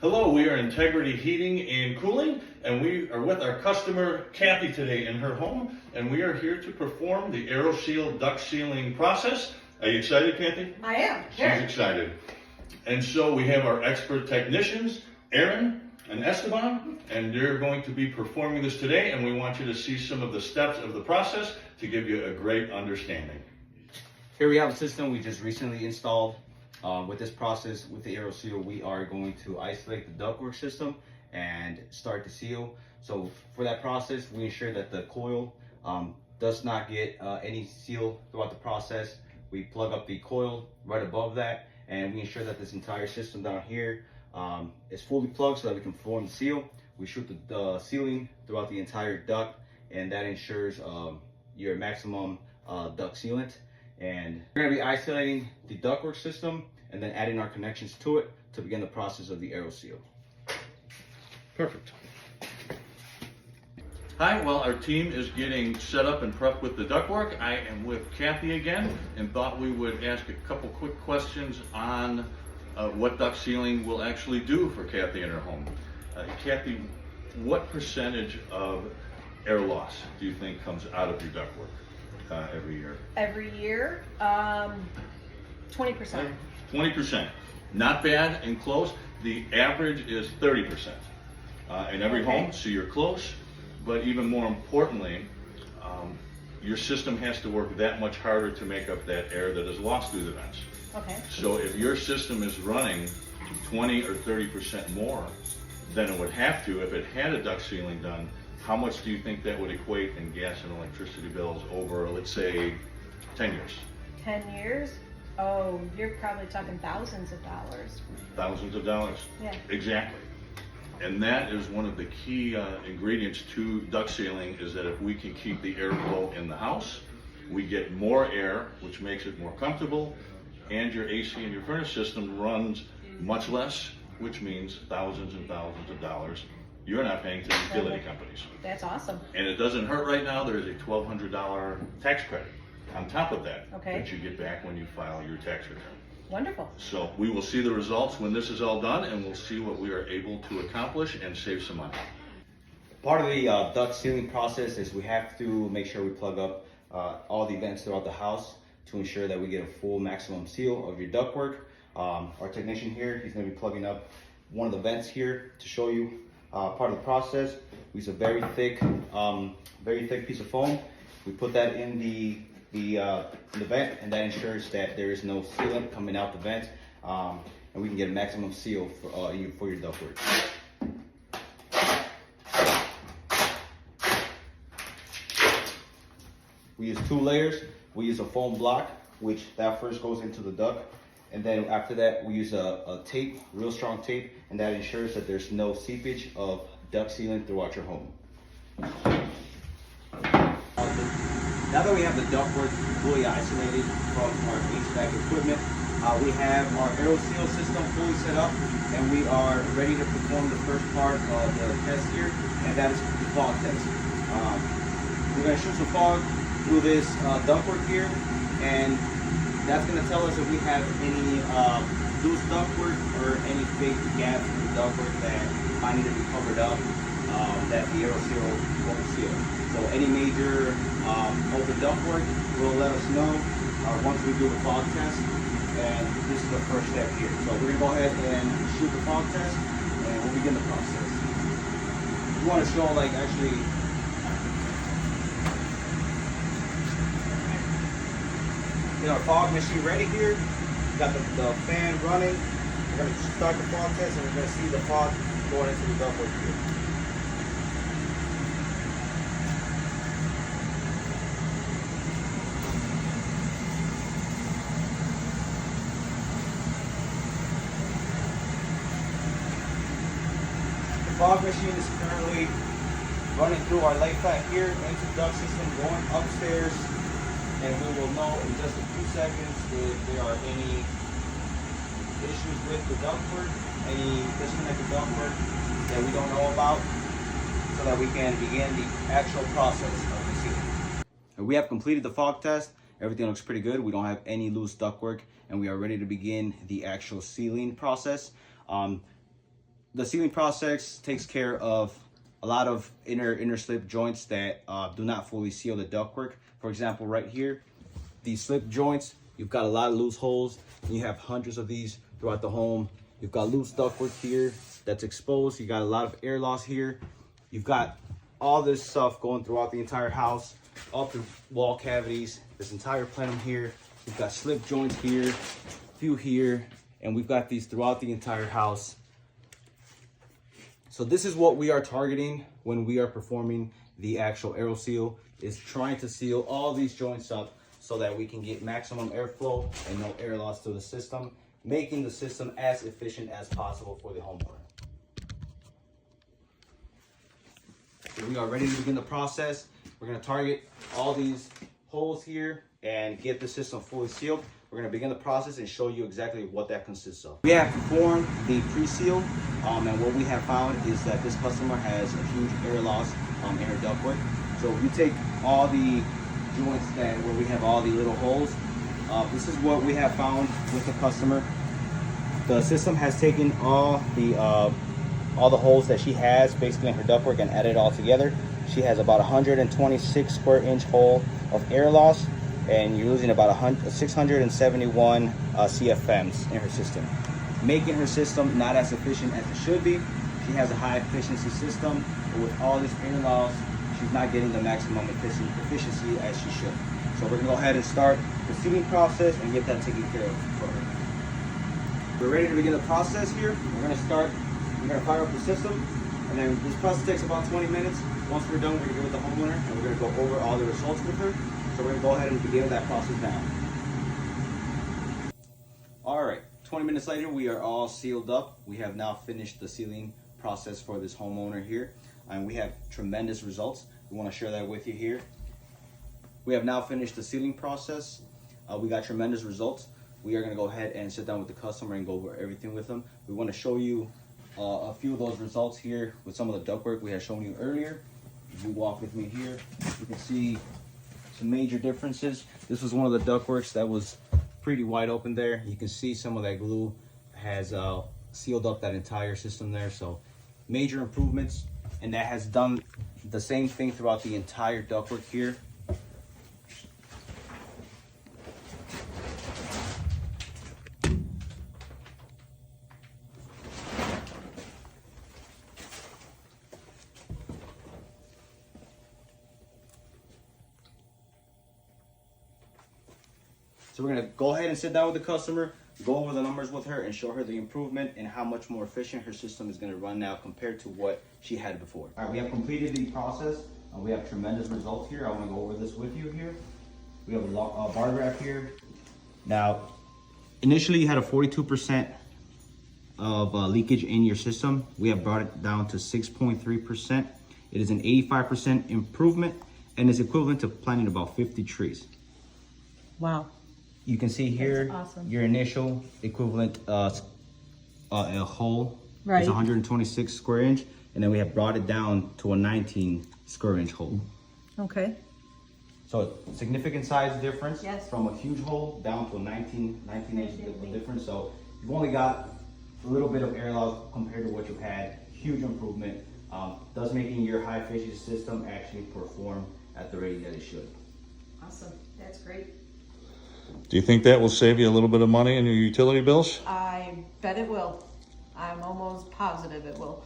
Hello, we are Integrity Heating and Cooling, and we are with our customer Kathy today in her home, and we are here to perform the Aeroseal Duct sealing process. Are you excited, Kathy? I am. She's excited. And so we have our expert technicians, Aaron and Esteban, and they're going to be performing this today, and we want you to see some of the steps of the process to give you a great understanding. Here we have a system we just recently installed. With this process, with the Aeroseal, we are going to isolate the ductwork system and start to seal. So for that process, we ensure that the coil does not get any seal throughout the process. We plug up the coil right above that, and we ensure that this entire system down here is fully plugged so that we can perform the seal. We shoot the sealing throughout the entire duct, and that ensures your maximum duct sealant. And we're going to be isolating the ductwork system and then adding our connections to it to begin the process of the Aeroseal. Perfect. Hi, well, our team is getting set up and prepped with the ductwork. I am with Kathy again and thought we would ask a couple quick questions on what duct sealing will actually do for Kathy in her home. Kathy, what percentage of air loss do you think comes out of your ductwork every year? Every year, 20%. 20%. Not bad and close. The average is 30% in every home, so you're close. But even more importantly, your system has to work that much harder to make up that air that is lost through the vents. Okay. So if your system is running 20 or 30% more than it would have to if it had a duct sealing done, how much do you think that would equate in gas and electricity bills over, let's say, 10 years? 10 years? Oh, you're probably talking thousands of dollars. Thousands of dollars. Yeah. Exactly. And that is one of the key ingredients to duct sealing, is that if we can keep the airflow in the house, we get more air, which makes it more comfortable, and your AC and your furnace system runs much less, which means thousands and thousands of dollars you're not paying to the utility companies. That's awesome. And it doesn't hurt right now. There is a $1,200 tax credit on top of that that you get back when you file your tax return. Wonderful. So we will see the results when this is all done, and we'll see what we are able to accomplish and save some money. Part of the duct sealing process is we have to make sure we plug up all the vents throughout the house to ensure that we get a full maximum seal of your ductwork. Our technician here, he's going to be plugging up one of the vents here to show you part of the process. We use a very thick piece of foam. We put that in the vent, and that ensures that there is no sealant coming out the vent, and we can get a maximum seal for your ductwork. We use 2 layers. We use a foam block, which that first goes into the duct, and then after that we use a tape, real strong tape, and that ensures that there's no seepage of duct sealant throughout your home. Now that we have the ductwork fully isolated from our HVAC equipment, we have our Aeroseal system fully set up, and we are ready to perform the first part of the test here, and that is the fog test. We're going to shoot some fog through this ductwork here, and that's going to tell us if we have any loose ductwork or any big gaps in the ductwork that might need to be covered up, that the Aeroseal won't seal. So any major open ductwork will let us know once we do the fog test, and this is the first step here. So we're going to go ahead and shoot the fog test, and we'll begin the process. You want to show, like, actually, our fog machine ready here. We got the fan running. We're going to start the fog test, and we're going to see the fog going into the ductwork here. The fog machine is currently running through our lay flat here into the duct system, going upstairs, and we will know in just a few seconds if there are any issues with the ductwork, any disconnected ductwork that we don't know about, so that we can begin the actual process of the sealing. We have completed the fog test. Everything looks pretty good. We don't have any loose ductwork, and we are ready to begin the actual sealing process. the sealing process takes care of a lot of inner slip joints that do not fully seal the ductwork. For example, right here, these slip joints, you've got a lot of loose holes, and you have hundreds of these throughout the home. You've got loose ductwork here that's exposed. You got a lot of air loss here. You've got all this stuff going throughout the entire house, all through wall cavities, this entire plenum here. We've got slip joints here, a few here, and we've got these throughout the entire house. So this is what we are targeting when we are performing the actual Aeroseal, is trying to seal all these joints up so that we can get maximum airflow and no air loss to the system, making the system as efficient as possible for the homeowner. So we are ready to begin the process. We're gonna target all these holes here and get the system fully sealed. We're gonna begin the process and show you exactly what that consists of. We have performed the pre-seal, and what we have found is that this customer has a huge air loss in her ductwork. So if you take all the joints where we have all the little holes, this is what we have found with the customer. The system has taken all the holes that she has basically in her ductwork and added it all together. She has about 126 square inch hole of air loss, and you're losing about 671 CFMs in her system, making her system not as efficient as it should be. She has a high efficiency system, but with all this air loss, she's not getting the maximum efficiency as she should. So we're gonna go ahead and start the sealing process and get that taken care of for her. We're ready to begin the process here. We're gonna fire up the system, and then this process takes about 20 minutes. Once we're done, we're gonna get with the homeowner and we're gonna go over all the results with her. So we're gonna go ahead and begin that process now. All right, 20 minutes later, we are all sealed up. We have now finished the sealing process for this homeowner here, and we have tremendous results. We wanna share that with you here. We have now finished the sealing process. We got tremendous results. We are gonna go ahead and sit down with the customer and go over everything with them. We wanna show you a few of those results here with some of the ductwork we had shown you earlier. If you walk with me here, you can see some major differences. This was one of the ductworks that was pretty wide open there. You can see some of that glue has sealed up that entire system there. So major improvements, and that has done the same thing throughout the entire ductwork here. So we're gonna go ahead and sit down with the customer, go over the numbers with her, and show her the improvement and how much more efficient her system is gonna run now compared to what she had before. All right, we have completed the process. We have tremendous results here. I wanna go over this with you here. We have a bar graph here. Now, initially you had a 42% of leakage in your system. We have brought it down to 6.3%. It is an 85% improvement and is equivalent to planting about 50 trees. Wow. You can see here, That's awesome. your initial equivalent a hole Right. is 126 square inch, and then we have brought it down to a 19 square inch hole. Okay. So significant size difference. Yes. From a huge hole down to a 19 inch difference. So you've only got a little bit of air loss compared to what you had. Huge improvement. Thus making your high efficiency system actually perform at the rate that it should. Awesome. That's great. Do you think that will save you a little bit of money in your utility bills? I bet it will. I'm almost positive it will.